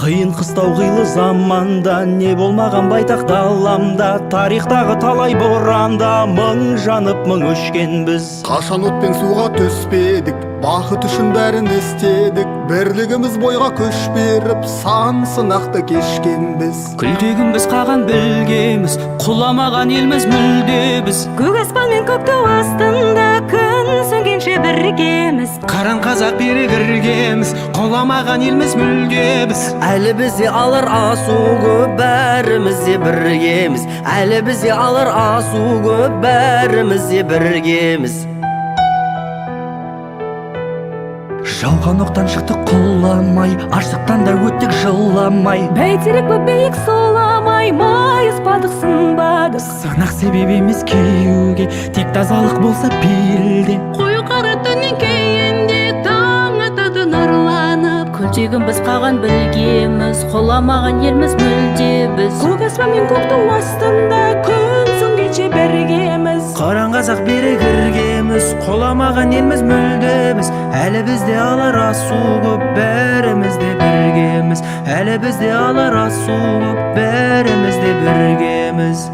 Қиын қыстау қилы заманда не болмаған байтақ даламда, тарихтағы талай боранда мың жанып мың өшкенбіз. Қашан отпен суға түспедік, бақыт үшін бәрін істедік, бірлігіміз бойға күш беріп сан сынақты кешкенбіз. Күлтегіміз қаған білгеміз, құламаған елміз мүлде біз. Көк аспан мен көк тау астында күн сөнгенше біргеміз. Қаран қазақ бірігіргеміз, құламаған елміз мүлде біз. Әлі бізде алар асу көп, бәріміз де біргеміз. Әлі бізде алар асу көп, бәріміз де біргеміз. Жалған оқтан шықтық құламай, аштықтан да өттік жыламай. Бәйтерек боп биік соламай, майыспадық сынбадық. Сынақ себеп емес кеуге, тек тазалық болса пейілде. Қою қара түннен кейінде таң атады нұрланып. Күлтегіміз қаған білгеміз, құламаған елміз мүлде біз. Көк аспан мен көк тау астында күн сөнгенше біргеміз. Қаран қазақ бірігіргеміз, құламаған елміз мүлде біз. Әлі бізде алар асу көп, бәріміз де біргеміз. Әлі бізде алар асу көп, бәріміз де біргеміз.